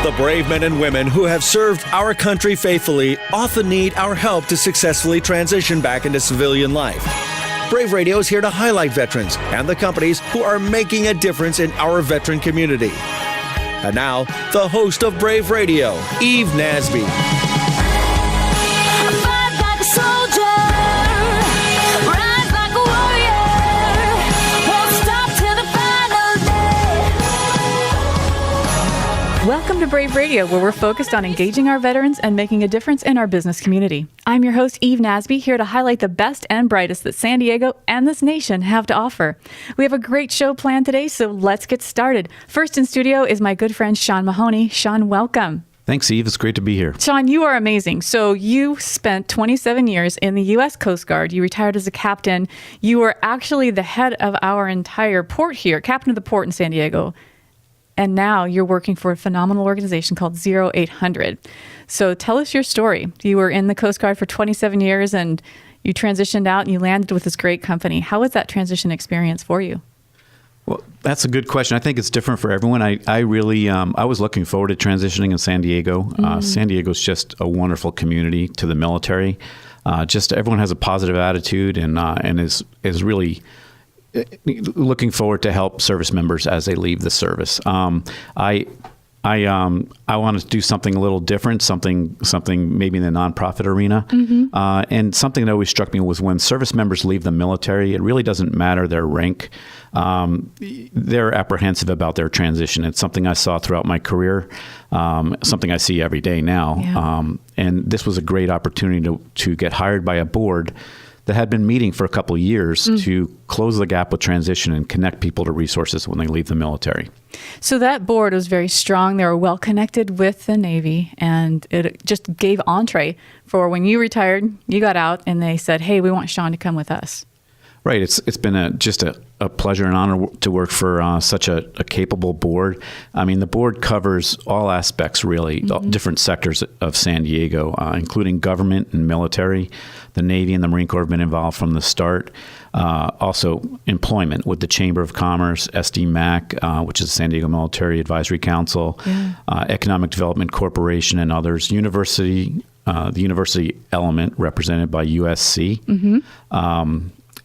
The brave men and women who have served our country faithfully often need our help to successfully transition back into civilian life. Brave Radio is here to highlight veterans and the companies who are making a difference in our veteran community. And now, the host of Brave Radio, Eve Nasby. Welcome to Brave Radio, where we're focused on engaging our veterans and making a difference in our business community. I'm your host, Eve Nasby, here to highlight the best and brightest that San Diego and this nation have to offer. We have a great show planned today, so let's get started. First in studio is my good friend, Sean Mahoney. Sean, welcome. Thanks, Eve. It's great to be here. Sean, you are amazing. So you spent 27 years in the U.S. Coast Guard. You retired as a captain. You were actually the head of our entire port here, captain of the port in San Diego. And now you're working for a phenomenal organization called 0800. So tell us your story. You were in the Coast Guard for 27 years and you transitioned out and you landed with this great company. How was that transition experience for you? Well, that's a good question. I think it's different for everyone. I really, I was looking forward to transitioning in San Diego. San Diego's just a wonderful community to the military. Just everyone has a positive attitude and is really looking forward to help service members as they leave the service. I wanted to do something a little different, something maybe in the nonprofit arena. And something that always struck me was when service members leave the military, it really doesn't matter their rank. They're apprehensive about their transition. It's something I saw throughout my career, something I see every day now. Yeah. And this was a great opportunity to get hired by a board that had been meeting for a couple of years to close the gap with transition and connect people to resources when they leave the military. So that board was very strong. They were well connected with the Navy, and it just gave entree for when you retired, you got out, and they said, hey, we want Sean to come with us. Right. It's been just a pleasure and honor to work for such a capable board. I mean, the board covers all aspects, really, all different sectors of San Diego, including government and military. The Navy and the Marine Corps have been involved from the start. Also, employment with the Chamber of Commerce, SDMAC, which is the San Diego Military Advisory Council, Economic Development Corporation, and others. University, the university element represented by USC.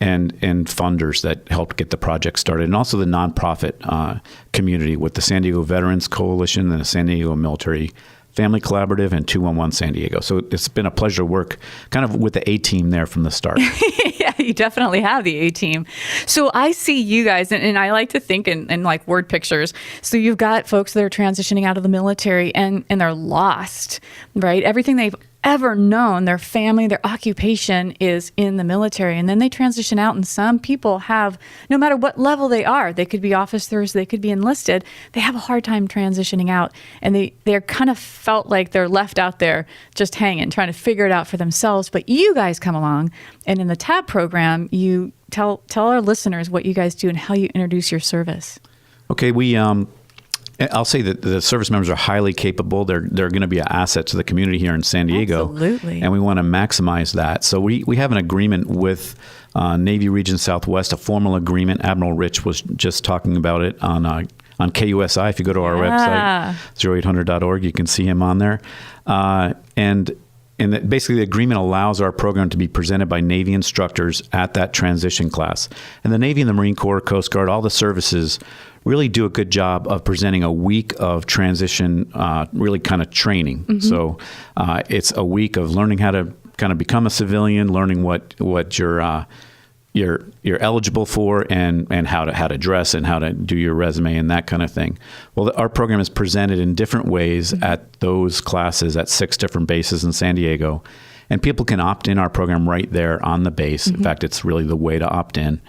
And funders that helped get the project started, and also the nonprofit community with the San Diego Veterans Coalition and the San Diego Military Family Collaborative and 211 San Diego. So it's been a pleasure to work kind of with the A-team there from the start. Yeah, you definitely have the A-team. So I see you guys, and I like to think in like word pictures. So you've got folks that are transitioning out of the military and they're lost, right? Everything they've ever known, their family, their occupation is in the military. And then they transition out, and some people have, no matter what level they are, they could be officers, they could be enlisted, they have a hard time transitioning out. And they're kind of felt like they're left out there just hanging, trying to figure it out for themselves. But you guys come along, and in the TAB program, you tell our listeners what you guys do and how you introduce your service. Okay, I'll say that the service members are highly capable. They're going to be an asset to the community here in San Diego. Absolutely. And we want to maximize that. So we have an agreement with Navy Region Southwest, a formal agreement. Admiral Rich was just talking about it on KUSI. If you go to our website, 0800.org, you can see him on there. And basically, the agreement allows our program to be presented by Navy instructors at that transition class. And the Navy and the Marine Corps, Coast Guard, all the services really do a good job of presenting a week of transition, really kind of training. So it's a week of learning how to kind of become a civilian, learning what you're eligible for, and how to dress and how to do your resume and that kind of thing. Well, our program is presented in different ways at those classes at 6 different bases in San Diego. And people can opt in our program right there on the base. In fact, it's really the way to opt in.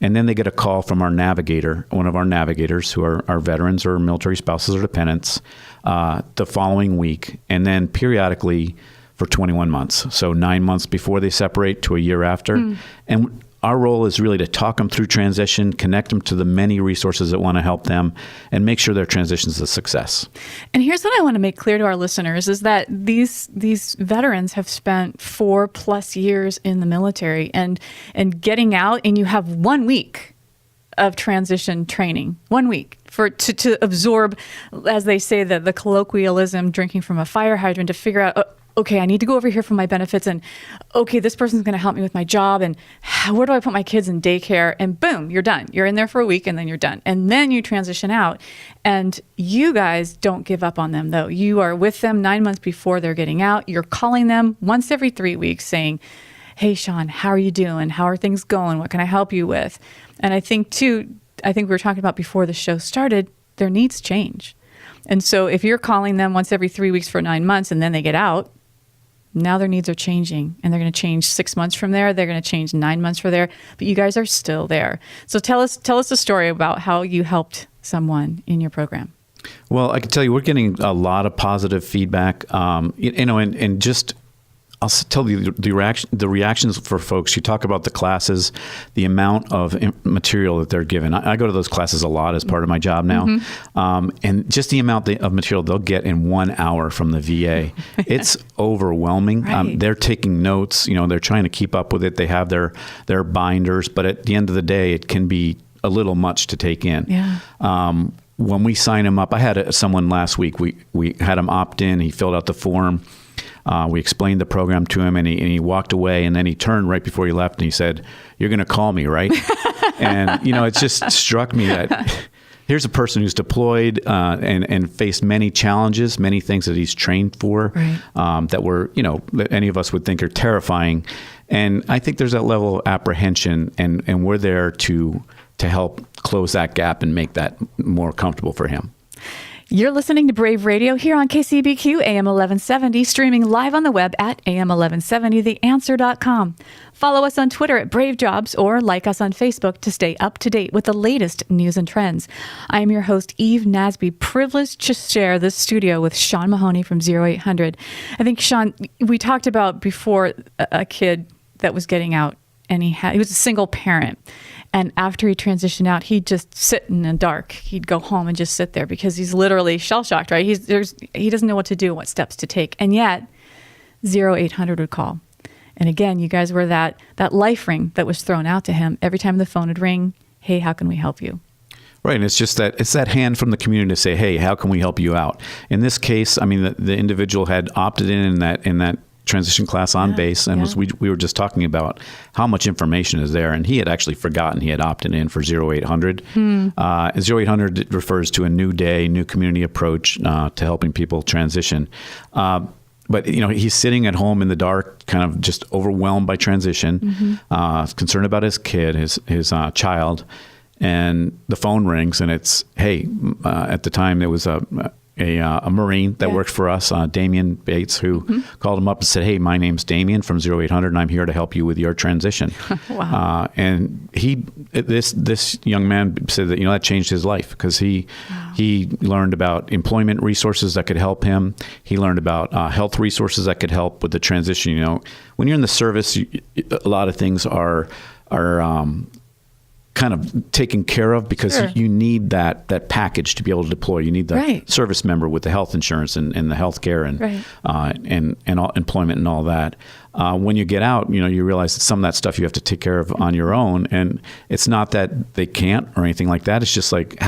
And then they get a call from our navigator, one of our navigators who are our veterans or military spouses or dependents, the following week. And then periodically for 21 months. So 9 months before they separate to a year after. And our role is really to talk them through transition, connect them to the many resources that want to help them, and make sure their transition is a success. And here's what I want to make clear to our listeners is that these veterans have spent 4+ years in the military and getting out, and you have 1 week of transition training, 1 week to absorb, as they say, the colloquialism, drinking from a fire hydrant, to figure out, okay, I need to go over here for my benefits, and okay, this person's going to help me with my job, and where do I put my kids in daycare? And boom, you're done. You're in there for a week, and then you're done. And then you transition out. And you guys don't give up on them, though. You are with them 9 months before they're getting out. You're calling them once every 3 weeks saying, hey, Sean, how are you doing? How are things going? What can I help you with? And I think we were talking about before the show started, their needs change. And so if you're calling them once every 3 weeks for 9 months and then they get out, now their needs are changing, and they're going to change 6 months from there. They're going to change 9 months from there, but you guys are still there. So tell us a story about how you helped someone in your program. Well, I can tell you, we're getting a lot of positive feedback, and just, I'll tell you the reactions for folks. You talk about the classes, the amount of material that they're given. I go to those classes a lot as part of my job now. And just the amount of material they'll get in 1 hour from the VA, it's overwhelming. Right. They're taking notes, they're trying to keep up with it. They have their binders, but at the end of the day, it can be a little much to take in. Yeah. When we sign them up, I had someone last week, we had him opt in, he filled out the form. We explained the program to him, and he walked away, and then he turned right before he left, and he said, "You're going to call me, right?" And, it just struck me that here's a person who's deployed and faced many challenges, many things that he's trained for, right. That were, that any of us would think are terrifying. And I think there's that level of apprehension, and we're there to help close that gap and make that more comfortable for him. You're listening to Brave Radio here on KCBQ AM 1170, streaming live on the web at am1170theanswer.com. Follow us on Twitter at Brave Jobs, or like us on Facebook to stay up to date with the latest news and trends. I am your host, Eve Nasby, privileged to share this studio with Sean Mahoney from 0800. I think, Sean, we talked about before a kid that was getting out, and he was a single parent. And after he transitioned out, he'd just sit in the dark. He'd go home and just sit there because he's literally shell-shocked, right? He doesn't know what to do, what steps to take. And yet, 0800 would call. And again, you guys were that life ring that was thrown out to him every time the phone would ring. Hey, how can we help you? Right, and it's that hand from the community to say, hey, how can we help you out? In this case, I mean, the individual had opted in that transition class on base, and we were just talking about how much information is there, and he had actually forgotten he had opted in for 0800. 0800 refers to a new day, new community approach to helping people transition. But he's sitting at home in the dark, kind of just overwhelmed by transition, concerned about his kid, his child, and the phone rings, and it's, hey, at the time there was a Marine that worked for us, Damian Bates, who called him up and said, hey, my name's Damian from 0800, and I'm here to help you with your transition. Wow. And this young man said that, that changed his life, because he learned about employment resources that could help him. He learned about health resources that could help with the transition. When you're in the service, a lot of things are kind of taken care of, because you need that package to be able to deploy. You need the service member with the health insurance and the health care and all, employment and all that. When you get out, you realize that some of that stuff you have to take care of on your own. And it's not that they can't or anything like that. It's just like,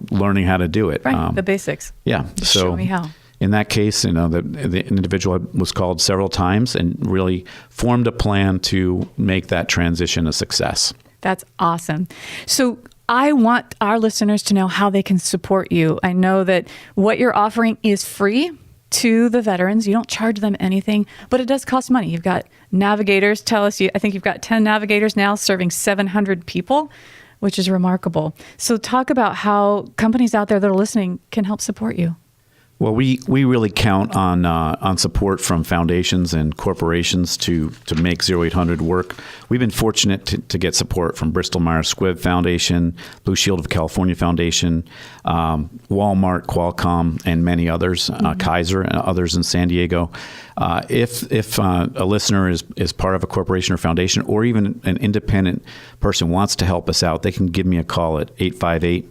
learning how to do it. Right, the basics. Yeah. Just show me how. In that case, the individual was called several times and really formed a plan to make that transition a success. That's awesome. So I want our listeners to know how they can support you. I know that what you're offering is free to the veterans. You don't charge them anything, but it does cost money. You've got navigators. I think you've got 10 navigators now serving 700 people, which is remarkable. So talk about how companies out there that are listening can help support you. Well, we really count on support from foundations and corporations to make 0800 work. We've been fortunate to get support from Bristol Myers Squibb Foundation, Blue Shield of California Foundation, Walmart, Qualcomm, and many others, Kaiser and others in San Diego. If a listener is part of a corporation or foundation, or even an independent person wants to help us out, they can give me a call at 858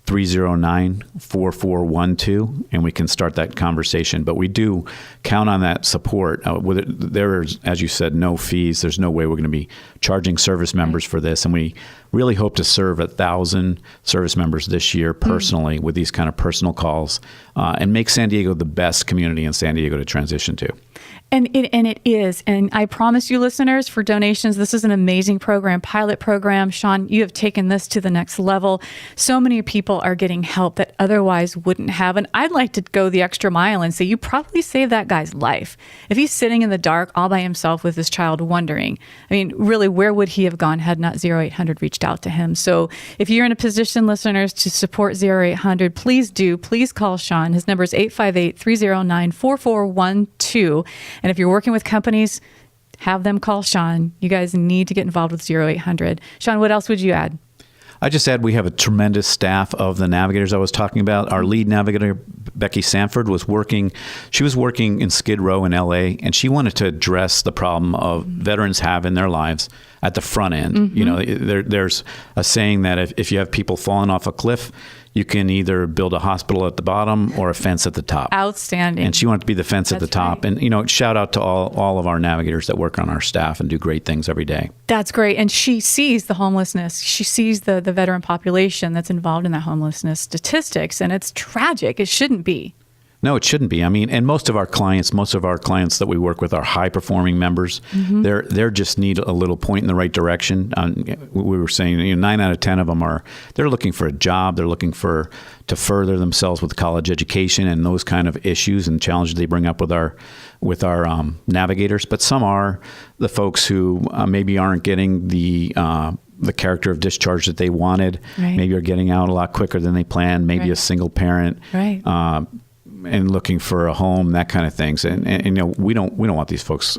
888-309-4412, and we can start that conversation. But we do count on that support. There is, as you said, no fees. There's no way we're going to be charging service members for this. And we really hope to serve 1,000 service members this year personally with these kind of personal calls and make San Diego the best community in San Diego to transition to. And it is. And I promise you, listeners, for donations, this is an amazing program, pilot program. Sean, you have taken this to the next level. So many people are getting help that otherwise wouldn't have. And I'd like to go the extra mile and say you probably saved that guy's life. If he's sitting in the dark all by himself with his child wondering, I mean, really, where would he have gone had not 0800 reached out to him? So if you're in a position, listeners, to support 0800, please do. Please call Sean. His number is 858-309-4412. And if you're working with companies, have them call Sean. You guys need to get involved with 0800. Sean, what else would you add? I just add we have a tremendous staff of the navigators I was talking about. Our lead navigator, Becky Sanford, was working in Skid Row in LA, and she wanted to address the problem of veterans have in their lives at the front end. Mm-hmm. You know, there's a saying that if you have people falling off a cliff, you can either build a hospital at the bottom or a fence at the top. Outstanding. And she wanted to be the fence at the top. Right. And, you know, shout out to all of our navigators that work on our staff and do great things every day. That's great. And she sees the homelessness. She sees the veteran population that's involved in that homelessness statistics. And it's tragic. It shouldn't be. No, it shouldn't be. I mean, and most of our clients that we work with are high-performing members. Mm-hmm. They're just need a little point in the right direction. We were saying, 9 out of 10 of them they're looking for a job. They're looking to further themselves with college education and those kind of issues and challenges they bring up with our navigators. But some are the folks who maybe aren't getting the character of discharge that they wanted. Right. Maybe are getting out a lot quicker than they planned. Maybe a single parent. Right. And looking for a home, that kind of things. And we don't want these folks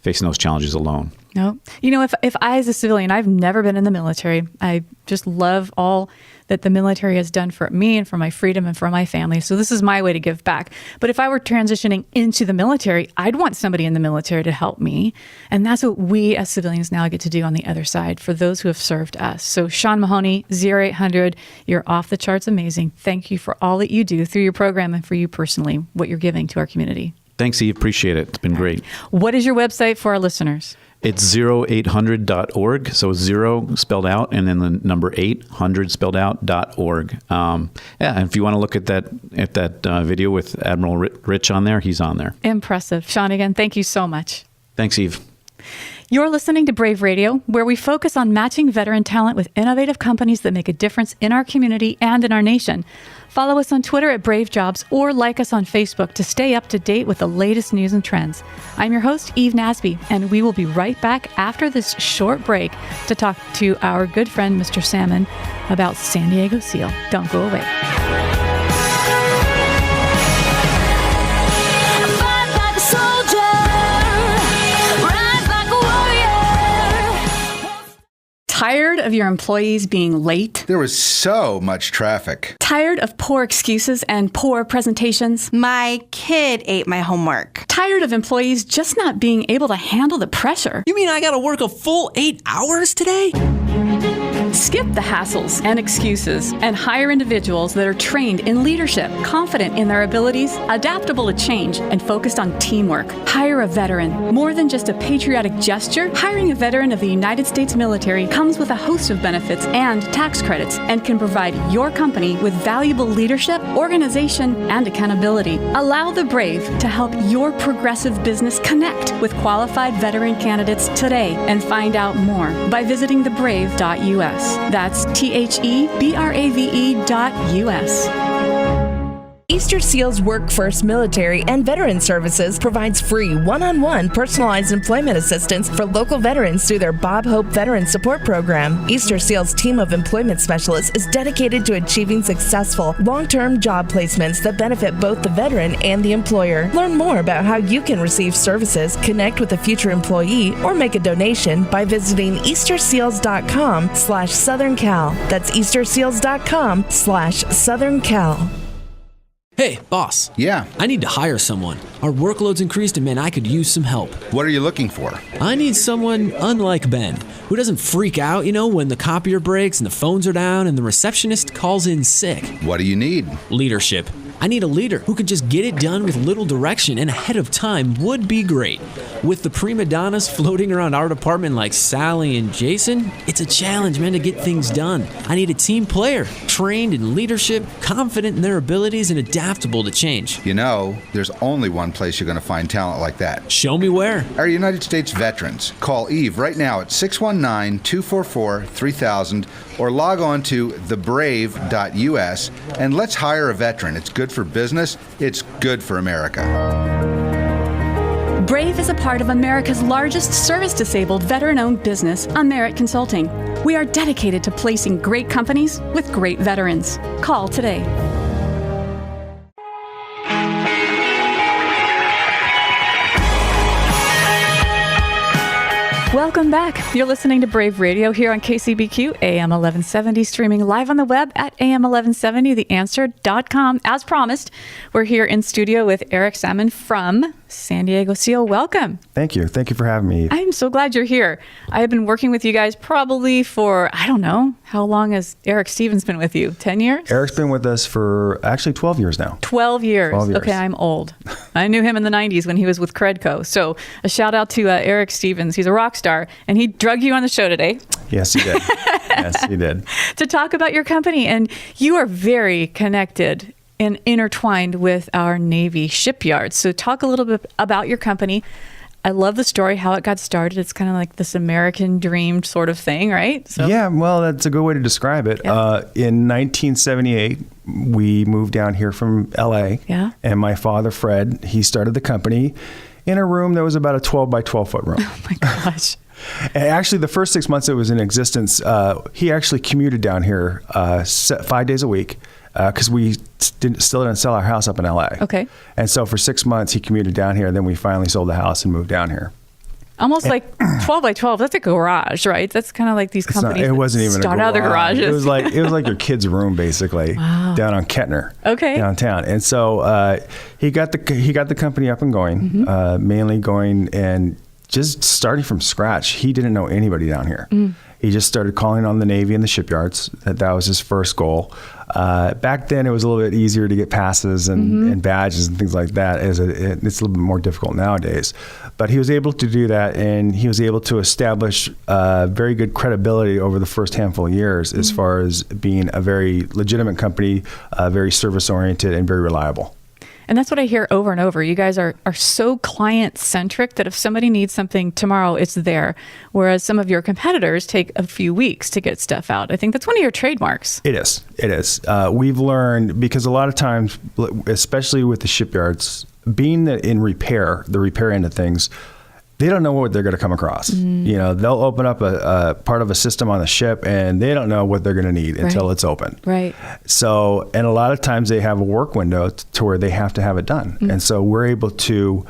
facing those challenges alone. No. If I, as a civilian, I've never been in the military. I just love all that the military has done for me and for my freedom and for my family. So this is my way to give back. But if I were transitioning into the military, I'd want somebody in the military to help me. And that's what we as civilians now get to do on the other side for those who have served us. So Sean Mahoney, 0800, you're off the charts amazing. Thank you for all that you do through your program and for you personally, what you're giving to our community. Thanks, Eve. Appreciate it. It's been great. What is your website for our listeners? It's 0800.org. So 0 spelled out and then the number 800 spelled out .org. And if you want to look at that video with Admiral Rich on there, he's on there. Impressive. Sean, again, thank you so much. Thanks, Eve. You're listening to Brave Radio, where we focus on matching veteran talent with innovative companies that make a difference in our community and in our nation. Follow us on Twitter at Brave Jobs or like us on Facebook to stay up to date with the latest news and trends. I'm your host, Eve Nasby, and we will be right back after this short break to talk to our good friend, Mr. Salmon, about San Diego SEAL. Don't go away. Tired of your employees being late? There was so much traffic. Tired of poor excuses and poor presentations? My kid ate my homework. Tired of employees just not being able to handle the pressure? You mean I gotta work a full 8 hours today? Skip the hassles and excuses and hire individuals that are trained in leadership, confident in their abilities, adaptable to change, and focused on teamwork. Hire a veteran. More than just a patriotic gesture, hiring a veteran of the United States military comes with a host of benefits and tax credits and can provide your company with valuable leadership, organization, and accountability. Allow the Brave to help your progressive business connect with qualified veteran candidates today and find out more by visiting thebrave.us. That's THEBRAVE.us. Easter Seals Work First Military and Veteran Services provides free one-on-one personalized employment assistance for local veterans through their Bob Hope Veteran Support Program. Easter Seals' team of employment specialists is dedicated to achieving successful, long-term job placements that benefit both the veteran and the employer. Learn more about how you can receive services, connect with a future employee, or make a donation by visiting easterseals.com/SouthernCal. That's easterseals.com/SouthernCal. Hey, boss. Yeah. I need to hire someone. Our workload's increased and man, I could use some help. What are you looking for? I need someone unlike Ben, who doesn't freak out, when the copier breaks and the phones are down and the receptionist calls in sick. What do you need? Leadership. I need a leader who can just get it done with little direction and ahead of time would be great. With the prima donnas floating around our department like Sally and Jason, it's a challenge, man, to get things done. I need a team player, trained in leadership, confident in their abilities, and adaptable to change. There's only one place you're going to find talent like that. Show me where. Our United States veterans. Call Eve right now at 619-244-3000 or log on to thebrave.us and let's hire a veteran. It's good for business. It's good for America. Brave is a part of America's largest service-disabled veteran-owned business, Amerit Consulting. We are dedicated to placing great companies with great veterans. Call today. Welcome back. You're listening to Brave Radio here on KCBQ, AM 1170, streaming live on the web at am1170theanswer.com. As promised, we're here in studio with Eric Salmon from San Diego Seal. Welcome. Thank you. Thank you for having me. I'm so glad you're here. I have been working with you guys probably for, I don't know, how long has Eric Stevens been with you? 10 years? Eric's been with us for actually 12 years now. 12 years. 12 years. Okay, I'm old. I knew him in the 90s when he was with Credco. So a shout out to Eric Stevens. He's a rock star, and he drug you on the show today. Yes, he did. Yes, he did. To talk about your company. And you are very connected and intertwined with our Navy shipyards. So talk a little bit about your company. I love the story, how it got started. It's kind of like this American dream sort of thing, right? So. Yeah, well, that's a good way to describe it. Yeah. In 1978, we moved down here from LA. Yeah. And my father, Fred, he started the company in a room that was about a 12 by 12 foot room. Oh my gosh. And actually, the first 6 months it was in existence, he actually commuted down here 5 days a week. Because we still didn't sell our house up in LA. Okay. And so for 6 months, he commuted down here. Then we finally sold the house and moved down here. Almost like 12 by 12. That's a garage, right? That's kind of like these companies it wasn't even start a garage. out of the garages. It was like your kid's room, basically, down on Kettner, downtown. And so he got the company up and going, mainly going and just starting from scratch. He didn't know anybody down here. He just started calling on the Navy and the shipyards. That was his first goal. Back then, it was a little bit easier to get passes and badges and things like that. It's a little bit more difficult nowadays. But he was able to do that, and he was able to establish very good credibility over the first handful of years as far as being a very legitimate company, very service-oriented, and very reliable. And that's what I hear over and over. You guys are so client-centric that if somebody needs something tomorrow, it's there. Whereas some of your competitors take a few weeks to get stuff out. I think that's one of your trademarks. It is. It is. We've learned, because a lot of times, especially with the shipyards, being in repair, the repair end of things, they don't know what they're going to come across. They'll open up a part of a system on the ship, and they don't know what they're going to need until it's open. Right. So, and a lot of times they have a work window to where they have to have it done. And so we're able to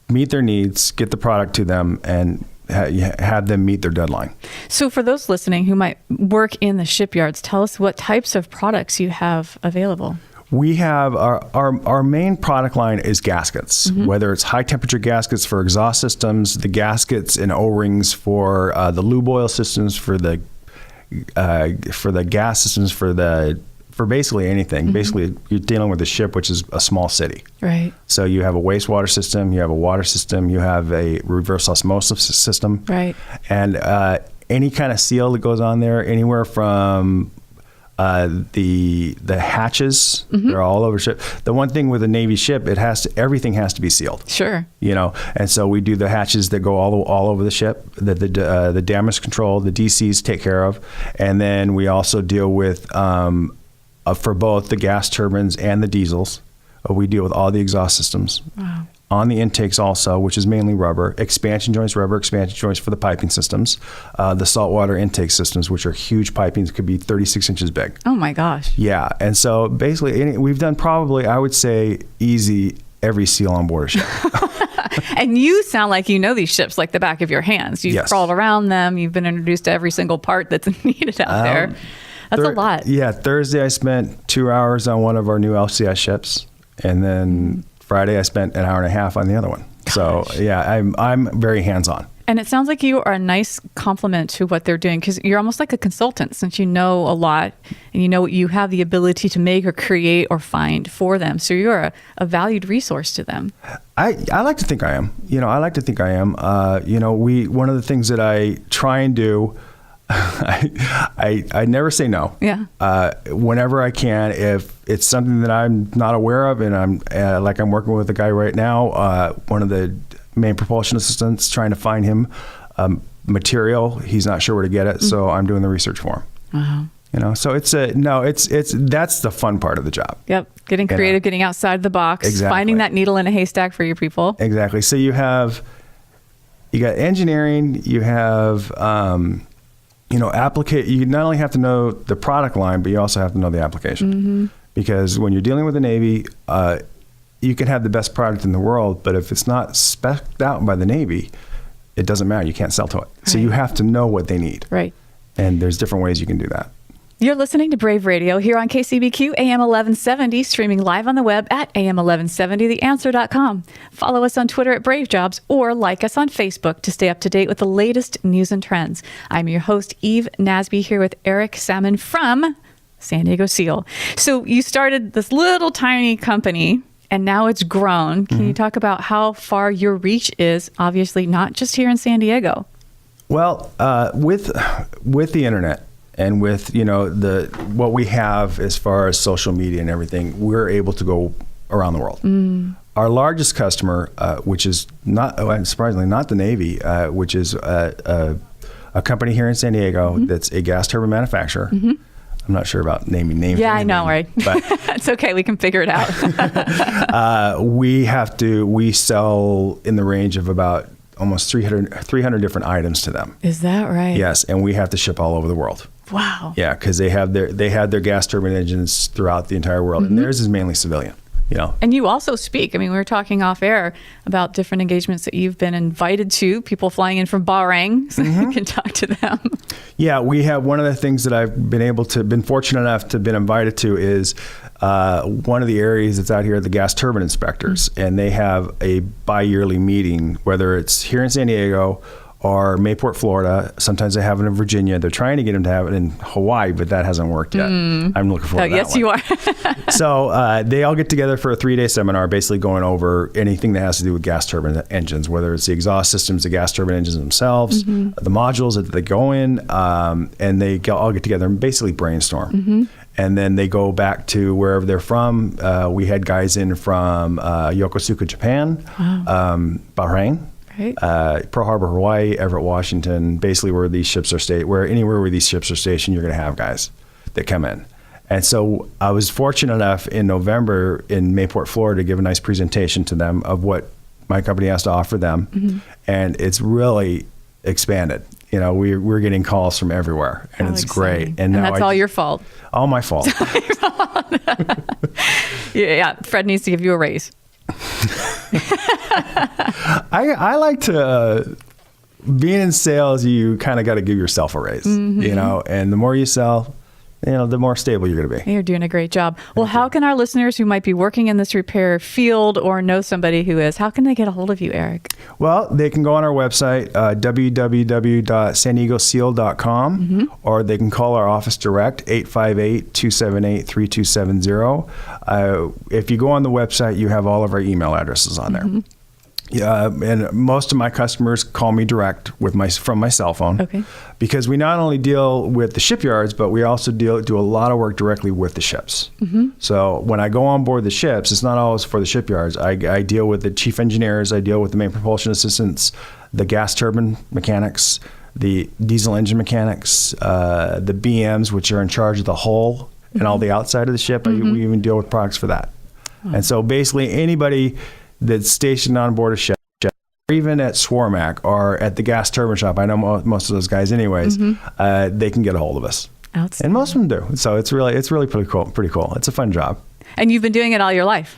meet their needs, get the product to them, and have them meet their deadline. So for those listening who might work in the shipyards, tell us what types of products you have available. We have our main product line is gaskets, whether it's high temperature gaskets for exhaust systems, the gaskets and O-rings for the lube oil systems, for the gas systems, for basically anything. Basically, you're dealing with a ship, which is a small city. Right. So you have a wastewater system, you have a water system, you have a reverse osmosis system. Right. And any kind of seal that goes on there, anywhere from the hatches, they're all over ship. The one thing with a Navy ship, everything has to be sealed. Sure. And so we do the hatches that go all over the ship, the damage control, the DCs take care of, and then we also deal with for both the gas turbines and the diesels. We deal with all the exhaust systems. Wow. On the intakes also, which is mainly rubber expansion joints for the piping systems, the saltwater intake systems, which are huge pipings, could be 36 inches big. Oh my gosh. Yeah. And so basically we've done probably, I would say, easy every seal on board a ship. And you sound like you know these ships like the back of your hands. You've crawled around them. You've been introduced to every single part that's needed out there. That's a lot. Yeah, Thursday I spent 2 hours on one of our new LCS ships, and then Friday I spent an hour and a half on the other one. Gosh. So yeah, I'm very hands-on. And it sounds like you are a nice complement to what they're doing, because you're almost like a consultant, since you know a lot and you know what you have the ability to make or create or find for them. So you're a valued resource to them. I like to think I am. I like to think I am. One of the things that I try and do, I never say no. Yeah. Whenever I can, if it's something that I'm not aware of, and I'm working with a guy right now, one of the main propulsion assistants, trying to find him material. He's not sure where to get it, so I'm doing the research for him. So it's that's the fun part of the job. Yep, getting creative, getting outside the box, finding that needle in a haystack for your people. Exactly. So you got engineering, you have you not only have to know the product line, but you also have to know the application. Because when you're dealing with the Navy, you can have the best product in the world, but if it's not spec'd out by the Navy, it doesn't matter. You can't sell to it. Right. So you have to know what they need. Right. And there's different ways you can do that. You're listening to Brave Radio here on KCBQ AM 1170, streaming live on the web at am1170theanswer.com. Follow us on Twitter at Brave Jobs, or like us on Facebook to stay up to date with the latest news and trends. I'm your host, Eve Nasby, here with Eric Salmon from San Diego SEAL. So you started this little tiny company, and now it's grown. Can you talk about how far your reach is, obviously not just here in San Diego? Well, with the internet and with what we have as far as social media and everything, we're able to go around the world. Our largest customer, which is not surprisingly not the Navy, which is a company here in San Diego that's a gas turbine manufacturer. I'm not sure about naming names. Yeah, I know, right? But it's okay. We can figure it out. We sell in the range of about almost 300 different items to them. Is that right? Yes, and we have to ship all over the world. Wow. Yeah, because they have their gas turbine engines throughout the entire world, and theirs is mainly civilian. And you also speak. I mean, we were talking off air about different engagements that you've been invited to, people flying in from Bahrain, so you can talk to them. Yeah, we have one of the things that I've been fortunate enough to been invited to is one of the areas that's out here are the gas turbine inspectors, and they have a bi-yearly meeting, whether it's here in San Diego or Mayport, Florida. Sometimes they have it in Virginia. They're trying to get them to have it in Hawaii, but that hasn't worked yet. I'm looking forward to that yes, one. you are. So they all get together for a 3-day seminar, basically going over anything that has to do with gas turbine engines, whether it's the exhaust systems, the gas turbine engines themselves, the modules that they go in, and they all get together and basically brainstorm. And then they go back to wherever they're from. We had guys in from Yokosuka, Japan, Bahrain, right. Pearl Harbor, Hawaii, Everett, Washington, basically where these ships are anywhere where these ships are stationed, you're going to have guys that come in. And so I was fortunate enough in November in Mayport, Florida, to give a nice presentation to them of what my company has to offer them. And it's really expanded. We're getting calls from everywhere, and it's great. And now that's all your fault. All my fault. Yeah, Fred needs to give you a raise. I like to, being in sales, you kind of got to give yourself a raise, and the more you sell, the more stable you're going to be. You're doing a great job. Well, how can our listeners who might be working in this repair field or know somebody who is, how can they get a hold of you, Eric? Well, they can go on our website, www.sandiegoseal.com, or they can call our office direct, 858-278-3270. If you go on the website, you have all of our email addresses on there. Yeah, and most of my customers call me direct from my cell phone, because we not only deal with the shipyards, but we also do a lot of work directly with the ships. So when I go on board the ships, it's not always for the shipyards. I deal with the chief engineers, I deal with the main propulsion assistants, the gas turbine mechanics, the diesel engine mechanics, the BMs, which are in charge of the hull and all the outside of the ship. We even deal with products for that. And so basically anybody that's stationed on board a ship, or even at Swarmac or at the gas turbine shop, I know most of those guys anyways, they can get a hold of us. And most of them do. So it's really pretty cool. It's a fun job. And you've been doing it all your life.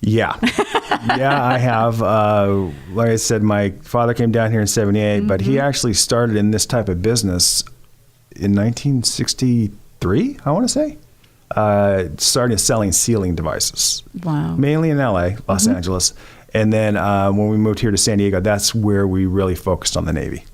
Yeah. I have. Like I said, my father came down here in 78, but he actually started in this type of business in 1963, 2003, I want to say. Started selling sealing devices. Wow. Mainly in LA, Los Angeles. And then when we moved here to San Diego, that's where we really focused on the Navy.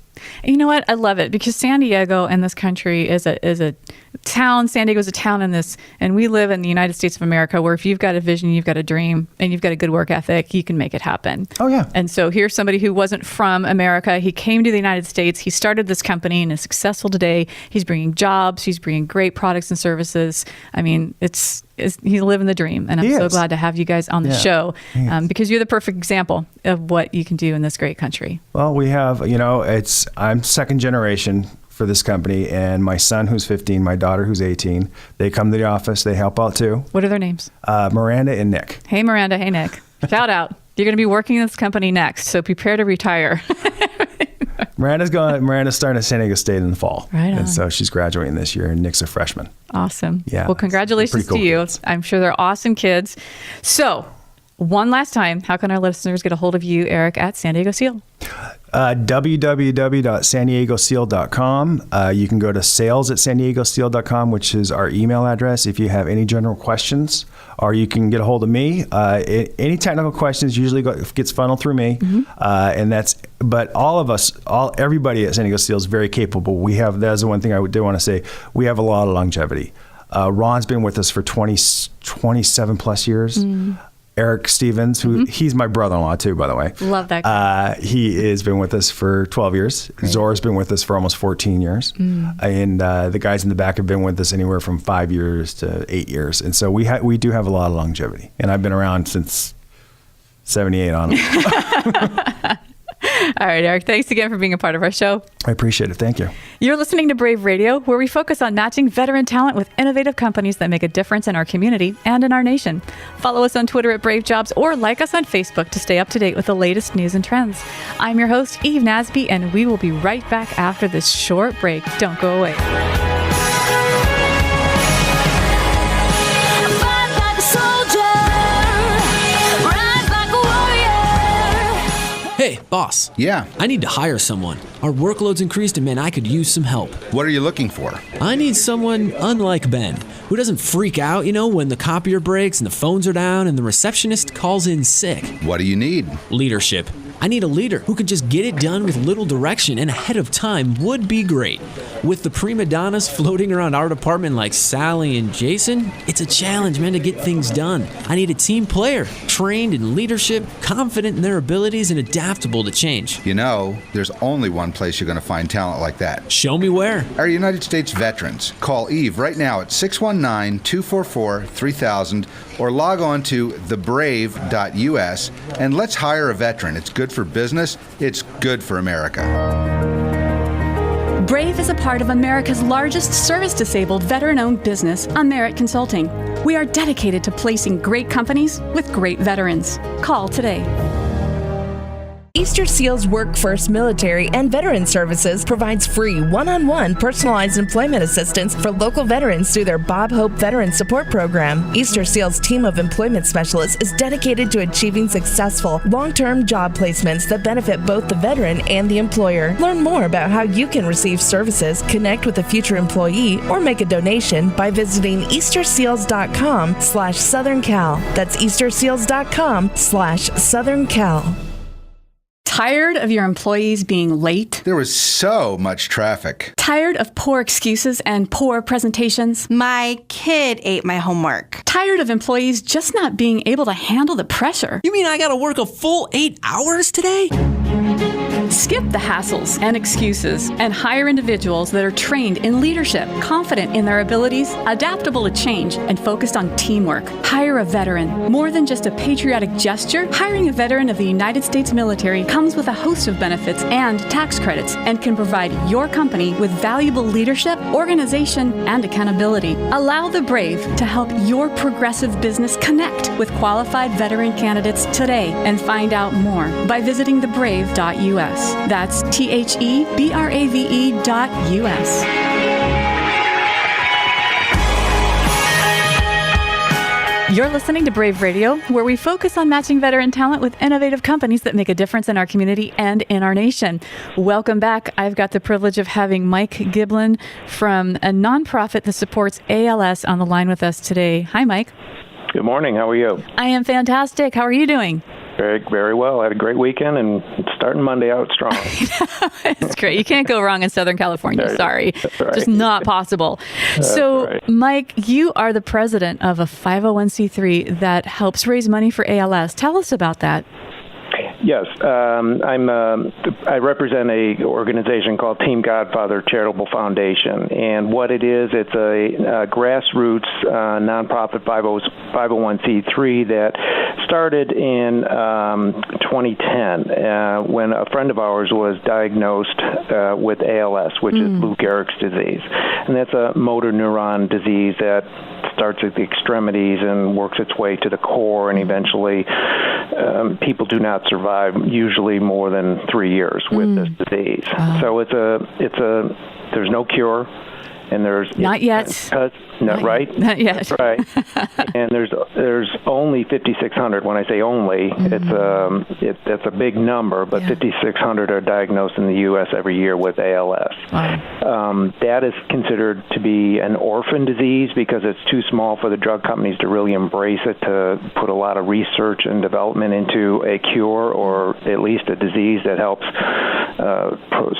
You know what? I love it because San Diego and this country is a town. San Diego is a town and we live in the United States of America, where if you've got a vision, you've got a dream, and you've got a good work ethic, you can make it happen. Oh, yeah. And so here's somebody who wasn't from America. He came to the United States. He started this company and is successful today. He's bringing jobs. He's bringing great products and services. I mean, he's living the dream. And I'm so glad to have you guys on the show because you're the perfect example of what you can do in this great country. Well, we have, I'm second generation for this company, and my son, who's 15, my daughter, who's 18, they come to the office. They help out too. What are their names? Miranda and Nick. Hey, Miranda. Hey, Nick. Shout out. You're going to be working in this company next, so prepare to retire. Miranda's starting at San Diego State in the fall. Right on. And so she's graduating this year, and Nick's a freshman. Awesome. Yeah. Well, congratulations to you. Kids. I'm sure they're awesome kids. So, one last time, how can our listeners get a hold of you, Eric, at San Diego Seal? www.sandiegoseal.com. You can go to sales@sandiegoseal.com, which is our email address if you have any general questions, or you can get a hold of me. Any technical questions usually gets funneled through me. But everybody at San Diego Seal is very capable. That's the one thing I do want to say. We have a lot of longevity. Ron's been with us for 27 plus years. Eric Stevens, he's my brother-in-law too, by the way. Love that guy. He has been with us for 12 years. Great. Zora's been with us for almost 14 years. And the guys in the back have been with us anywhere from 5 years to 8 years. And so we do have a lot of longevity. And I've been around since 78 on. All right, Eric, thanks again for being a part of our show. I appreciate it. Thank you. You're listening to Brave Radio, where we focus on matching veteran talent with innovative companies that make a difference in our community and in our nation. Follow us on Twitter at Brave Jobs or like us on Facebook to stay up to date with the latest news and trends. I'm your host, Eve Nasby, and we will be right back after this short break. Don't go away. Hey, boss. Yeah. I need to hire someone. Our workload's increased and, man, I could use some help. What are you looking for? I need someone unlike Ben, who doesn't freak out, when the copier breaks and the phones are down and the receptionist calls in sick. What do you need? Leadership. I need a leader who can just get it done with little direction and ahead of time would be great. With the prima donnas floating around our department like Sally and Jason, it's a challenge, man, to get things done. I need a team player, trained in leadership, confident in their abilities, and adaptable to change. There's only one place you're going to find talent like that. Show me where. Our United States veterans. Call Eve right now at 619-244-3000 or log on to thebrave.us and let's hire a veteran. It's good for business. It's good for America. Brave is a part of America's largest service-disabled veteran-owned business, Merit Consulting. We are dedicated to placing great companies with great veterans. Call today. Easter Seals Work First Military and Veteran Services provides free one-on-one personalized employment assistance for local veterans through their Bob Hope Veteran Support Program. Easter Seals' team of employment specialists is dedicated to achieving successful long-term job placements that benefit both the veteran and the employer. Learn more about how you can receive services, connect with a future employee, or make a donation by visiting easterseals.com/SouthernCal. That's easterseals.com/SouthernCal. Tired of your employees being late? There was so much traffic. Tired of poor excuses and poor presentations? My kid ate my homework. Tired of employees just not being able to handle the pressure? You mean I gotta work a full 8 hours today? Skip the hassles and excuses and hire individuals that are trained in leadership, confident in their abilities, adaptable to change, and focused on teamwork. Hire a veteran. More than just a patriotic gesture, hiring a veteran of the United States military comes with a host of benefits and tax credits and can provide your company with valuable leadership, organization, and accountability. Allow the Brave to help your progressive business connect with qualified veteran candidates today and find out more by visiting thebrave.us. That's THEBRAVE.us. You're listening to Brave Radio, where we focus on matching veteran talent with innovative companies that make a difference in our community and in our nation. Welcome back. I've got the privilege of having Mike Giblin from a nonprofit that supports ALS on the line with us today. Hi, Mike. Good morning. How are you? I am fantastic. How are you doing? Very, very well. I had a great weekend and it's starting Monday out strong. It's great. You can't go wrong in Southern California. Sorry. Right. Just not possible. So, right. Mike, you are the president of a 501c3 that helps raise money for ALS. Tell us about that. Yes, I represent a organization called Team Godfather Charitable Foundation, and what it is, it's a grassroots nonprofit 501c3 that started in 2010 when a friend of ours was diagnosed with ALS, which is Lou Gehrig's disease, and that's a motor neuron disease that starts at the extremities and works its way to the core, and eventually people do not survive usually more than 3 years with this disease. So there's no cure, and there's not yet. Right? Not yet. That's right. And there's only 5,600. When I say only, that's a big number, but 5,600 are diagnosed in the U.S. every year with ALS. Wow. That is considered to be an orphan disease because it's too small for the drug companies to really embrace it, to put a lot of research and development into a cure or at least a disease that helps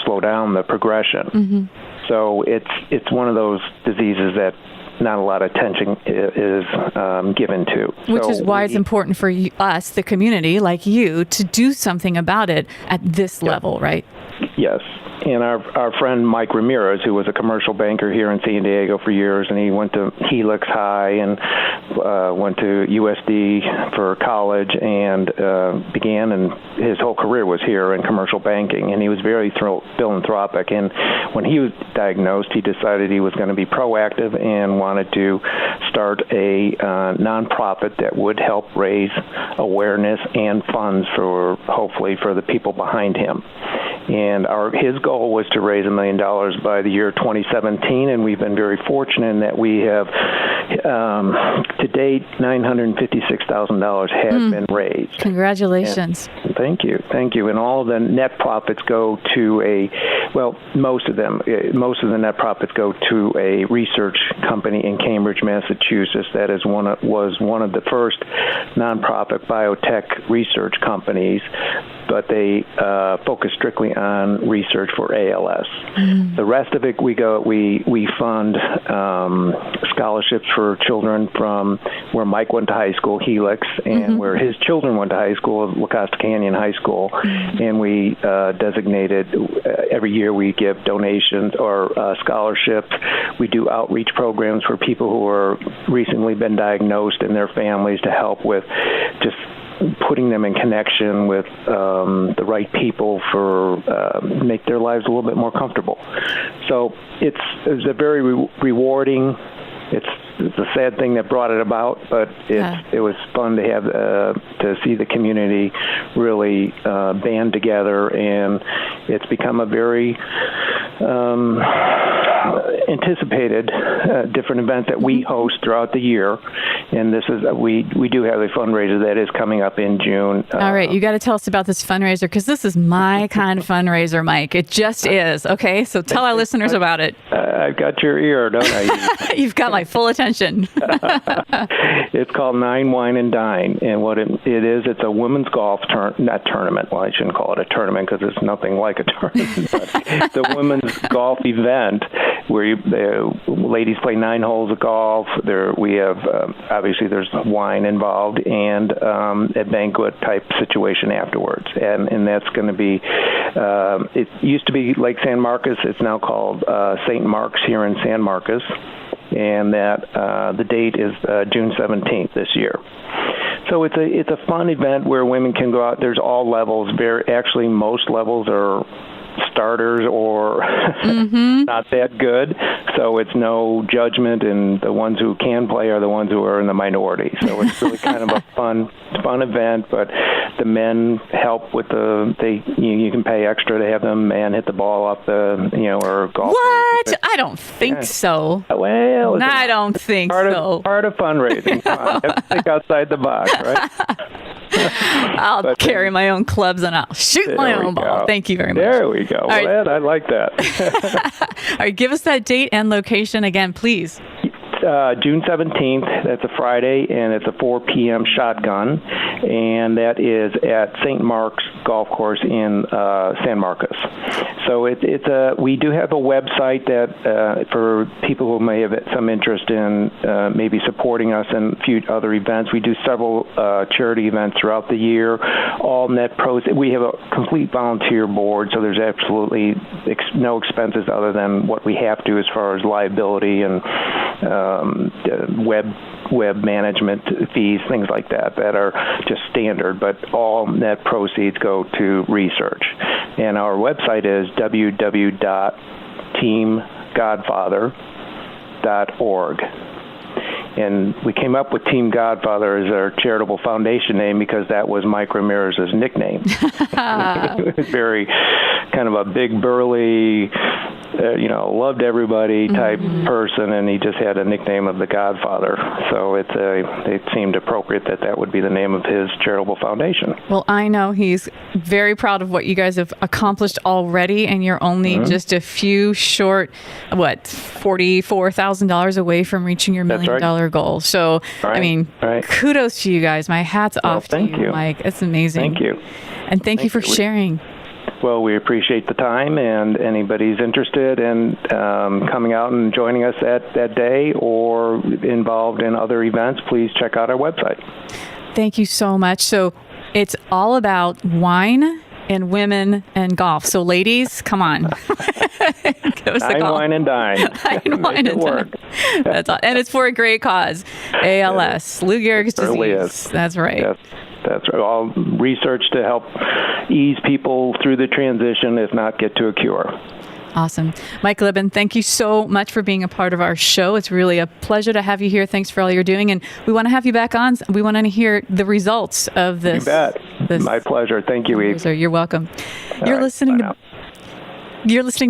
slow down the progression. So it's one of those diseases that not a lot of attention is given to. Which is why it's important for us, the community, like you, to do something about it at this level, right? Yes. And our friend Mike Ramirez, who was a commercial banker here in San Diego for years, and he went to Helix High and went to USD for college and began, and his whole career was here in commercial banking, and he was very philanthropic. And when he was diagnosed, he decided he was going to be proactive and wanted to start a nonprofit that would help raise awareness and funds hopefully for the people behind him. And his goal was to raise $1 million by the year 2017, and we've been very fortunate in that we have, to date, $956,000 has been raised. Congratulations. And thank you. And all the net profits go to most of the net profits go to a research company in Cambridge, Massachusetts that was one of the first nonprofit biotech research companies, but they focus strictly on research for ALS. The rest of it, we fund scholarships for children from where Mike went to high school, Helix, and where his children went to high school, La Costa Canyon High School, and we designated every year we give donations or scholarships. We do outreach programs for people who are recently been diagnosed and their families to help with just putting them in connection with the right people for make their lives a little bit more comfortable. So it's a very rewarding. It's a sad thing that brought it about, but it was fun to have to see the community really band together, and it's become a very anticipated different event that we host throughout the year. And this is we do have a fundraiser that is coming up in June. All right, you got to tell us about this fundraiser, because this is my kind of fundraiser, Mike. It just is. Okay, so tell our listeners about it. I've got your ear, don't I? You've got my full attention. It's called Nine Wine and Dine, and what it is, it's a women's golf tournament. Well, I shouldn't call it a tournament because it's nothing like a tournament. But it's a women's golf event where ladies play 9 holes of golf. We have obviously there's wine involved and a banquet type situation afterwards, and that's going to be. It used to be Lake San Marcos. It's now called St. Mark's here in San Marcos, and that the date is June 17th this year. So it's a fun event where women can go out. There's all levels. Actually, most levels are starters or not that good, so it's no judgment, and the ones who can play are the ones who are in the minority. So it's really kind of a fun event, but the men help with you can pay extra to have them and hit the ball off or golf. What? I don't think so. Well, I don't think so. Part of fundraising. Have to think outside the box, right? I'll carry my own clubs and I'll shoot my own ball. Thank you very much. There we go. Well, right. I like that. All right, give us that date and location again, please. June 17th, that's a Friday, and it's a 4 p.m. shotgun, and that is at St. Mark's Golf Course in San Marcos. So we do have a website that for people who may have some interest in maybe supporting us in a few other events. We do several charity events throughout the year. All net proceeds. We have a complete volunteer board, so there's absolutely no expenses other than what we have to as far as liability and web management fees, things like that are just standard, but all net proceeds go to research. And our website is www.teamgodfather.org. And we came up with Team Godfather as our charitable foundation name because that was Mike Ramirez's nickname. He was very kind of a big, burly, loved everybody type person, and he just had a nickname of the Godfather. So it seemed appropriate that would be the name of his charitable foundation. Well, I know he's very proud of what you guys have accomplished already, and you're only just a few short, $44,000 away from reaching your $1 million goal. So, kudos to you guys. My hat's off to you, Mike. It's amazing. Thank you. And thank you for sharing. Well, we appreciate the time, and anybody's interested in coming out and joining us that day or involved in other events, please check out our website. Thank you so much. So it's all about wine and women and golf. So ladies, come on. Give us a call. Wine and dine. Wine and dine. That's all. And it's for a great cause. ALS, Lou Gehrig's disease. Really is. That's right. Yes. That's right. All research to help ease people through the transition, if not get to a cure. Awesome. Mike Giblin, thank you so much for being a part of our show. It's really a pleasure to have you here. Thanks for all you're doing. And we want to have you back on. We want to hear the results of this. You bet. My pleasure. Thank you, Eve. You're welcome. You're listening to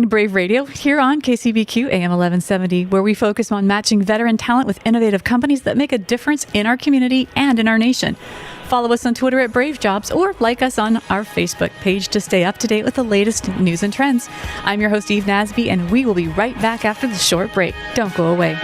Brave Radio here on KCBQ AM 1170, where we focus on matching veteran talent with innovative companies that make a difference in our community and in our nation. Follow us on Twitter at Brave Jobs or like us on our Facebook page to stay up to date with the latest news and trends. I'm your host, Eve Nasby, and we will be right back after the short break. Don't go away.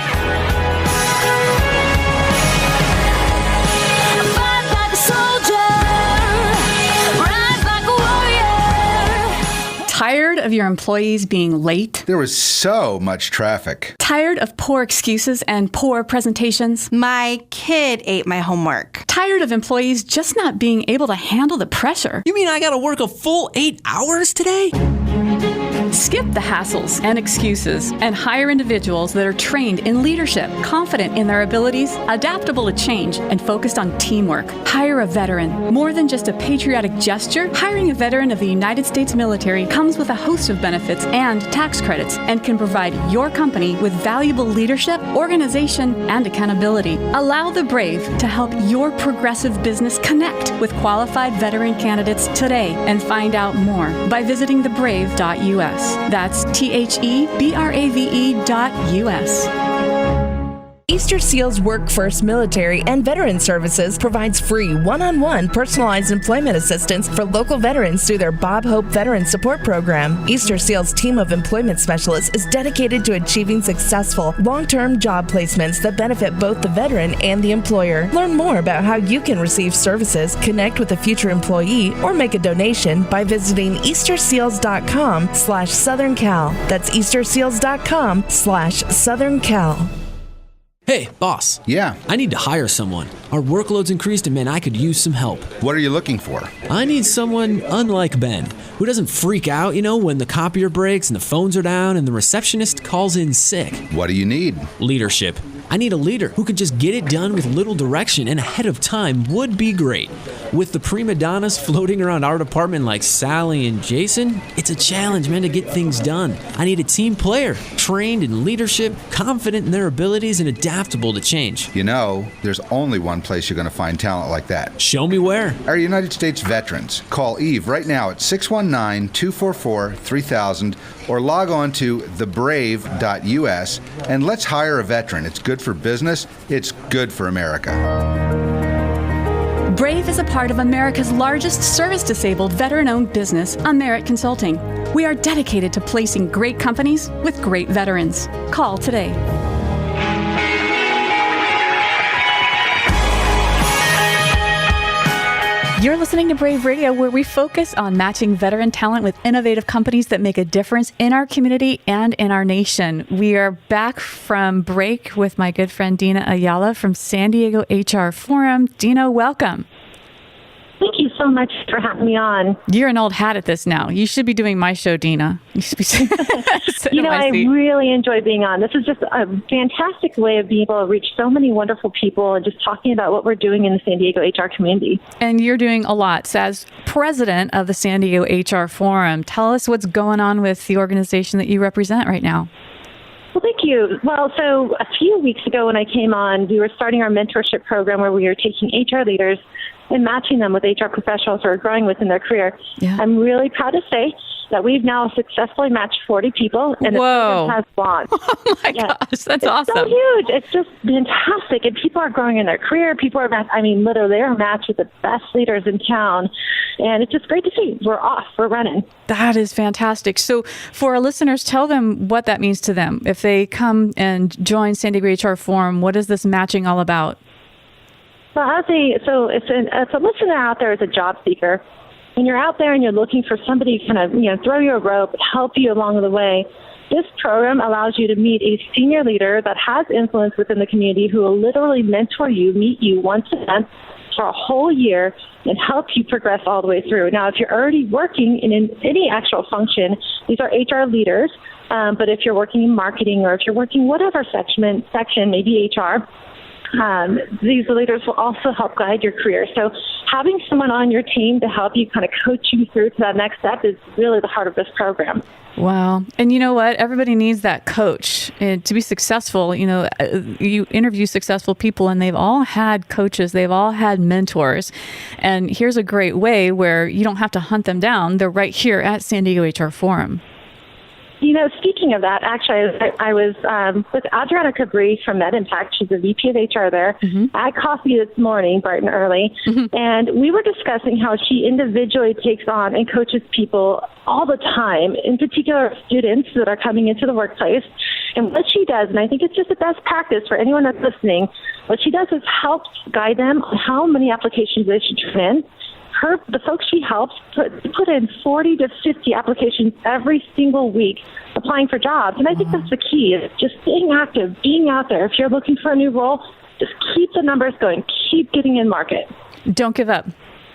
Tired of your employees being late? There was so much traffic. Tired of poor excuses and poor presentations? My kid ate my homework. Tired of employees just not being able to handle the pressure? You mean I gotta work a full 8 hours today? Skip the hassles and excuses and hire individuals that are trained in leadership, confident in their abilities, adaptable to change, and focused on teamwork. Hire a veteran. More than just a patriotic gesture, hiring a veteran of the United States military comes with a host of benefits and tax credits and can provide your company with valuable leadership, organization, and accountability. Allow the Brave to help your progressive business connect with qualified veteran candidates today and find out more by visiting thebrave.us. That's THEBRAVE.us. Easter Seals Work First Military and Veteran Services provides free one-on-one personalized employment assistance for local veterans through their Bob Hope Veteran Support Program. Easter Seals' team of employment specialists is dedicated to achieving successful, long-term job placements that benefit both the veteran and the employer. Learn more about how you can receive services, connect with a future employee, or make a donation by visiting easterseals.com/SouthernCal. That's easterseals.com/SouthernCal. Hey, boss. Yeah? I need to hire someone. Our workload's increased and, man, I could use some help. What are you looking for? I need someone unlike Ben, who doesn't freak out, when the copier breaks and the phones are down and the receptionist calls in sick. What do you need? Leadership. I need a leader who can just get it done with little direction and ahead of time would be great. With the prima donnas floating around our department like Sally and Jason, it's a challenge, man, to get things done. I need a team player, trained in leadership, confident in their abilities, and adaptable to change. You know, there's only one place you're going to find talent like that. Show me where. Our United States veterans. Call Eve right now at 619-244-3000 or log on to thebrave.us and let's hire a veteran. It's good for business. It's good for America. Brave is a part of America's largest service-disabled veteran-owned business, Merit Consulting. We are dedicated to placing great companies with great veterans. Call today. You're listening to Brave Radio, where we focus on matching veteran talent with innovative companies that make a difference in our community and in our nation. We are back from break with my good friend Dena Ayala from San Diego HR Forum. Dena, welcome. Thank you so much for having me on. You're an old hat at this now. You should be doing my show, Dena. You should be You know, I really enjoy being on. This is just a fantastic way of being able to reach so many wonderful people and just talking about what we're doing in the San Diego HR community. And you're doing a lot. So as president of the San Diego HR Forum, tell us what's going on with the organization that you represent right now. Well, thank you. Well, so a few weeks ago when I came on, we were starting our mentorship program where we were taking HR leaders and matching them with HR professionals who are growing within their career. Yeah. I'm really proud to say that we've now successfully matched 40 people, and the program has launched. Oh my gosh, that's awesome. It's so huge. It's just fantastic. And people are growing in their career. People are, literally, they're matched with the best leaders in town. And it's just great to see. We're off. We're running. That is fantastic. So for our listeners, tell them what that means to them. If they come and join San Diego HR Forum, what is this matching all about? Well, if a listener out there is a job seeker, and you're out there and you're looking for somebody to kind of, throw you a rope, help you along the way, this program allows you to meet a senior leader that has influence within the community who will literally mentor you, meet you once a month for a whole year, and help you progress all the way through. Now, if you're already working in any actual function, these are HR leaders, but if you're working in marketing or if you're working whatever section, maybe HR, these leaders will also help guide your career. So having someone on your team to help you kind of coach you through to that next step is really the heart of this program. Wow. And you know what? Everybody needs that coach. And to be successful, you interview successful people and they've all had coaches. They've all had mentors. And here's a great way where you don't have to hunt them down. They're right here at San Diego HR Forum. Speaking of that, actually, I was with Adriana Cabri from MedImpact. She's the VP of HR there. Mm-hmm. I had coffee this morning, bright and early, and we were discussing how she individually takes on and coaches people all the time, in particular students that are coming into the workplace. And what she does, and I think it's just the best practice for anyone that's listening, what she does is helps guide them on how many applications they should turn in. The folks she helps put in 40 to 50 applications every single week applying for jobs. And I think that's the key, is just staying active, being out there. If you're looking for a new role, just keep the numbers going. Keep getting in market. Don't give up.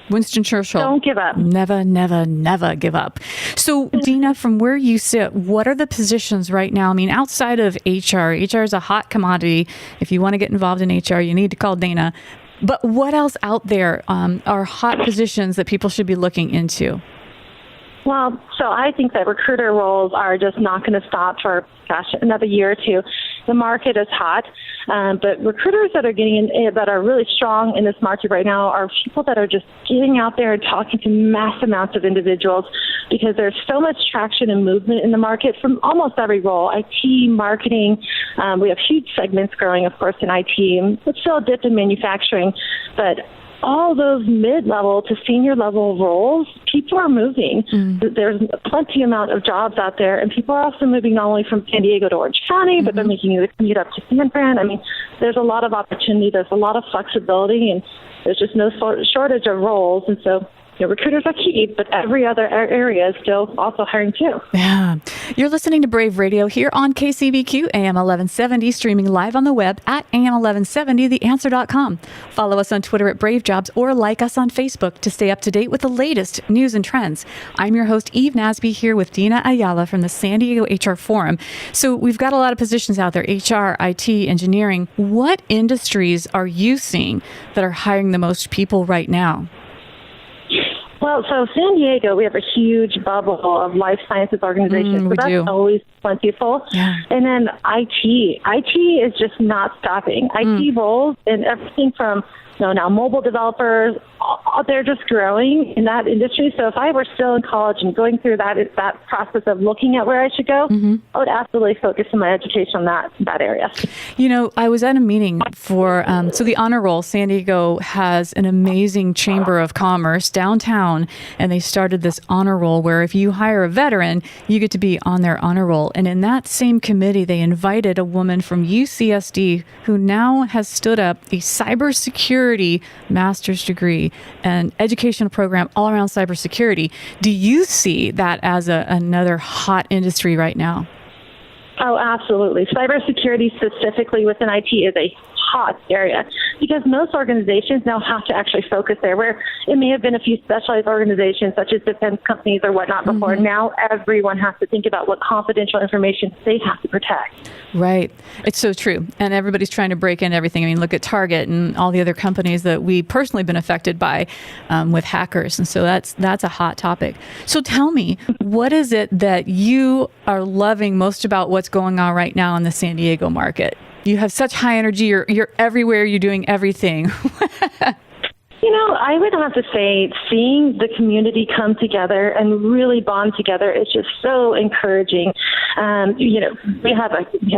Winston Churchill. Don't give up. Never, never, never give up. So, Dena, from where you sit, what are the positions right now? I mean, outside of HR is a hot commodity. If you want to get involved in HR, you need to call Dena. But what else out there are hot positions that people should be looking into? Well, so I think that recruiter roles are just not going to stop for, another year or two. The market is hot, but recruiters that are really strong in this market right now are people that are just getting out there and talking to mass amounts of individuals, because there's so much traction and movement in the market from almost every role. IT, marketing, we have huge segments growing, of course, in IT, but still a dip in manufacturing. But all those mid-level to senior-level roles, people are moving. There's plenty amount of jobs out there, and people are also moving not only from San Diego to Orange County, but they're making the commute up to San Fran. I mean, there's a lot of opportunity. There's a lot of flexibility, and there's just no shortage of roles. And so recruiters are key, but every other area is still also hiring too. Yeah. You're listening to Brave Radio here on KCBQ AM 1170, streaming live on the web at AM1170theanswer.com. Follow us on Twitter at Brave Jobs or like us on Facebook to stay up to date with the latest news and trends. I'm your host, Eve Nasby, here with Dena Ayala from the San Diego HR Forum. So we've got a lot of positions out there, HR, IT, engineering. What industries are you seeing that are hiring the most people right now? Well, so San Diego, we have a huge bubble of life sciences organizations. So that's always plentiful. Yeah. And then IT. IT is just not stopping. IT roles and everything from now mobile developers, they're just growing in that industry. So if I were still in college and going through that process of looking at where I should go, I would absolutely focus in my education on that area. I was at a meeting for, so the Honor Roll, San Diego has an amazing Chamber of Commerce downtown, and they started this Honor Roll where if you hire a veteran, you get to be on their Honor Roll. And in that same committee, they invited a woman from UCSD who now has stood up a cybersecurity master's degree and educational program all around cybersecurity. Do you see that as another hot industry right now? Oh, absolutely. Cybersecurity specifically within IT is a hot area because most organizations now have to actually focus there, where it may have been a few specialized organizations such as defense companies or whatnot before. Now everyone has to think about what confidential information they have to protect. Right. It's so true. And everybody's trying to break in everything. I mean, look at Target and all the other companies that we personally been affected by with hackers. And so that's a hot topic. So tell me, what is it that you are loving most about what's going on right now in the San Diego market? You have such high energy. You're everywhere. You're doing everything. I would have to say seeing the community come together and really bond together is just so encouraging. We have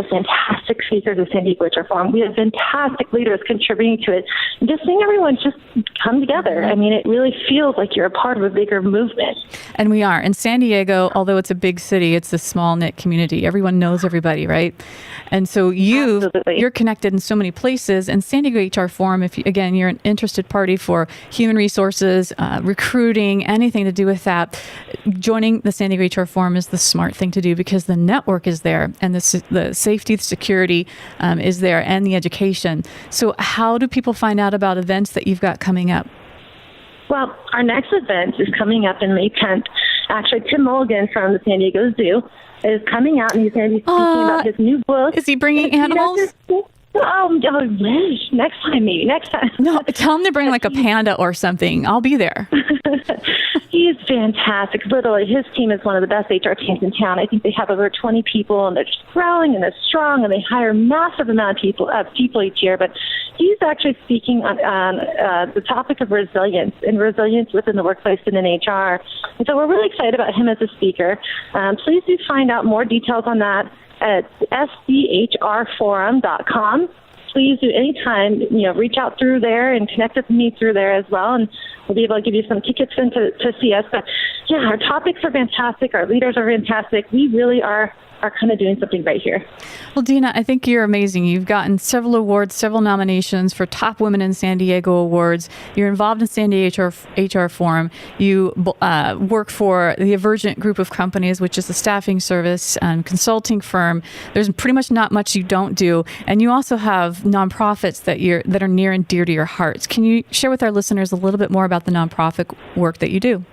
fantastic speakers at San Diego SDHR Forum. We have fantastic leaders contributing to it. And just seeing everyone just come together. I mean, it really feels like you're a part of a bigger movement. And we are. And San Diego, although it's a big city, it's a small knit community. Everyone knows everybody, right? And so you're connected in so many places. And San Diego HR Forum, if you're an interested party for human resources, recruiting, anything to do with that, joining the San Diego HR Forum is the smart thing to do because the network is there and the safety, the security is there, and the education. So how do people find out about events that you've got coming up? Well, our next event is coming up in May 10th. Actually, Tim Mulligan from the San Diego Zoo is coming out, and he's going to be speaking about his new book. Is he bringing animals? Liz, next time. No, tell him to bring like a panda or something. I'll be there. He's fantastic. Literally, his team is one of the best HR teams in town. I think they have over 20 people, and they're just growing, and they're strong, and they hire a massive amount of people each year. But he's actually speaking on the topic of resilience and resilience within the workplace and in HR. And so we're really excited about him as a speaker. Please do find out more details on that at SDHRforum.com. Please do anytime, reach out through there and connect with me through there as well, and we'll be able to give you some tickets in to see us. But yeah, our topics are fantastic. Our leaders are fantastic. We really are kind of doing something right here. Well, Dena, I think you're amazing. You've gotten several awards, several nominations for Top Women in San Diego awards. You're involved in San Diego HR Forum. You work for the Emergent group of companies, which is a staffing service and consulting firm. There's pretty much not much you don't do. And you also have nonprofits that are near and dear to your hearts. Can you share with our listeners a little bit more about the nonprofit work that you do?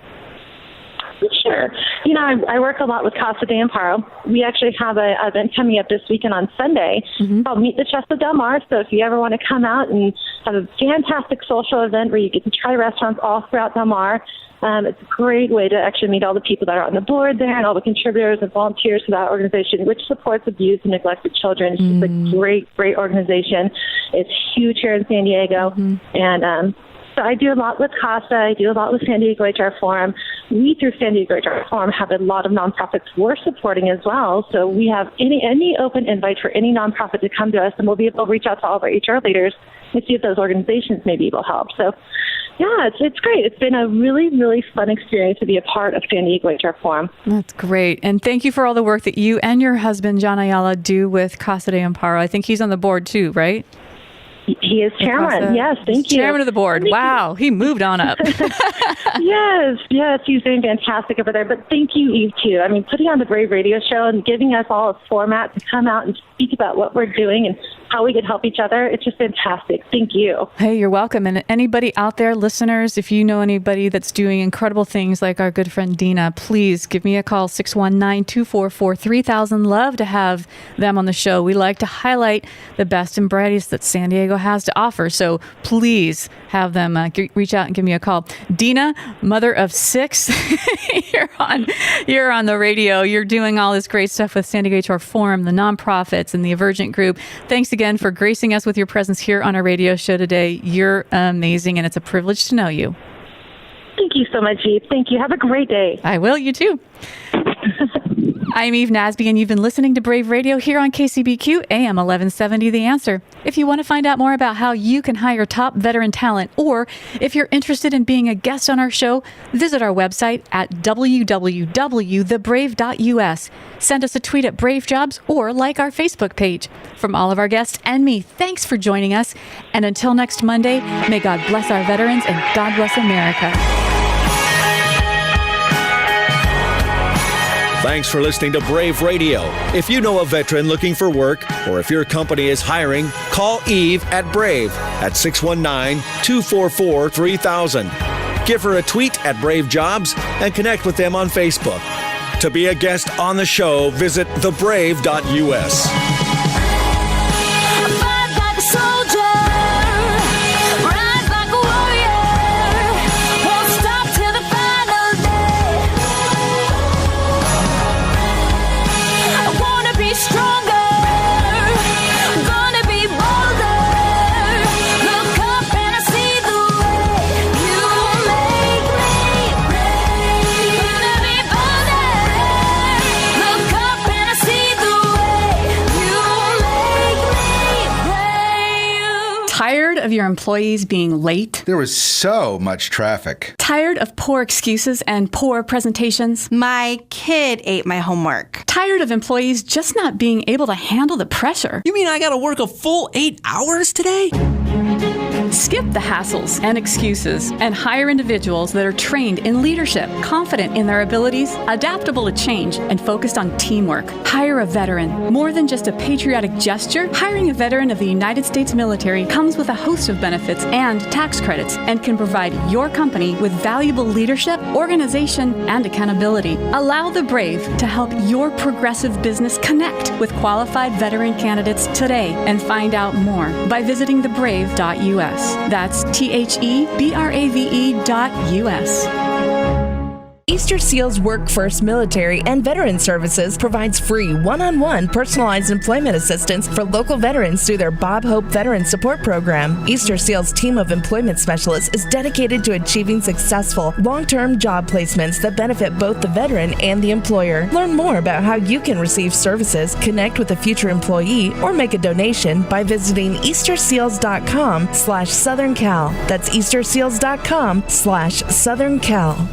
Sure. I work a lot with Casa de Amparo. We actually have an event coming up this weekend on Sunday called Meet the Chefs of Del Mar. So if you ever want to come out and have a fantastic social event where you get to try restaurants all throughout Del Mar, it's a great way to actually meet all the people that are on the board there and all the contributors and volunteers to that organization, which supports abused and neglected children. It's just a great, great organization. It's huge here in San Diego. And so I do a lot with CASA. I do a lot with San Diego HR Forum. We, through San Diego HR Forum, have a lot of nonprofits we're supporting as well. So we have any open invite for any nonprofit to come to us, and we'll be able to reach out to all of our HR leaders and see if those organizations may be able to help. So, yeah, it's great. It's been a really, really fun experience to be a part of San Diego HR Forum. That's great. And thank you for all the work that you and your husband, Dena Ayala, do with Casa de Amparo. I think he's on the board too, right? He is chairman. Yes, thank you. Chairman of the board. Wow, he moved on up. Yes, he's doing fantastic over there. But thank you, Eve, too. I mean, putting on the Brave Radio Show and giving us all a format to come out and speak about what we're doing and how we could help each other. It's just fantastic. Thank you. Hey, you're welcome. And anybody out there, listeners, if you know anybody that's doing incredible things like our good friend Dena, please give me a call, 619-244-3000. Love to have them on the show. We like to highlight the best and brightest that San Diego has to offer. So please have them reach out and give me a call. Dena, mother of 6, you're on the radio. You're doing all this great stuff with SDHR Forum, the nonprofits, and the Emergent Group. Thanks again for gracing us with your presence here on our radio show today. You're amazing, and it's a privilege to know you. Thank you so much, Eve. Thank you. Have a great day. I will. You too. I'm Eve Nasby, and you've been listening to Brave Radio here on KCBQ AM 1170 The Answer. If you want to find out more about how you can hire top veteran talent, or if you're interested in being a guest on our show, visit our website at www.thebrave.us. Send us a tweet at Brave Jobs or like our Facebook page. From all of our guests and me, thanks for joining us. And until next Monday, may God bless our veterans and God bless America. Thanks for listening to Brave Radio. If you know a veteran looking for work, or if your company is hiring, call Eve at Brave at 619-244-3000. Give her a tweet at Brave Jobs and connect with them on Facebook. To be a guest on the show, visit thebrave.us. Tired of your employees being late? There was so much traffic. Tired of poor excuses and poor presentations? My kid ate my homework. Tired of employees just not being able to handle the pressure? You mean I gotta work a full 8 hours today? Skip the hassles and excuses and hire individuals that are trained in leadership, confident in their abilities, adaptable to change, and focused on teamwork. Hire a veteran. More than just a patriotic gesture, hiring a veteran of the United States military comes with a host of benefits and tax credits and can provide your company with valuable leadership, organization, and accountability. Allow the Brave to help your progressive business connect with qualified veteran candidates today and find out more by visiting thebrave.us. That's THEBRAVE.us. Easter Seals Work First Military and Veteran Services provides free one-on-one personalized employment assistance for local veterans through their Bob Hope Veteran Support Program. Easter Seals' team of employment specialists is dedicated to achieving successful, long-term job placements that benefit both the veteran and the employer. Learn more about how you can receive services, connect with a future employee, or make a donation by visiting easterseals.com/SouthernCal. That's easterseals.com/SouthernCal.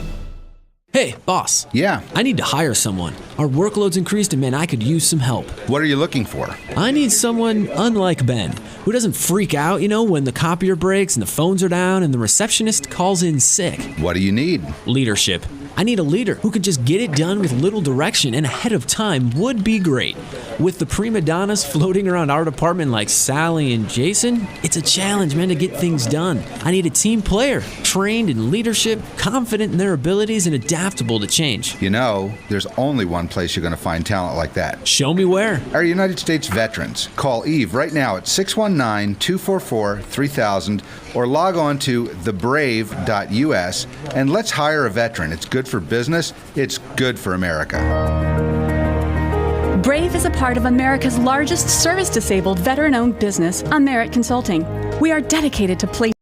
Hey, boss. Yeah. I need to hire someone. Our workload's increased and, man, I could use some help. What are you looking for? I need someone unlike Ben, who doesn't freak out, when the copier breaks and the phones are down and the receptionist calls in sick. What do you need? Leadership. I need a leader who can just get it done with little direction and ahead of time would be great. With the prima donnas floating around our department like Sally and Jason, it's a challenge, man, to get things done. I need a team player, trained in leadership, confident in their abilities, and adaptable to change. There's only one place you're going to find talent like that. Show me where. Our United States veterans. Call Eve right now at 619-244-3000 or log on to thebrave.us and let's hire a veteran. It's good for business. It's good for America. Brave is a part of America's largest service-disabled veteran-owned business, Merit Consulting. We are dedicated to placing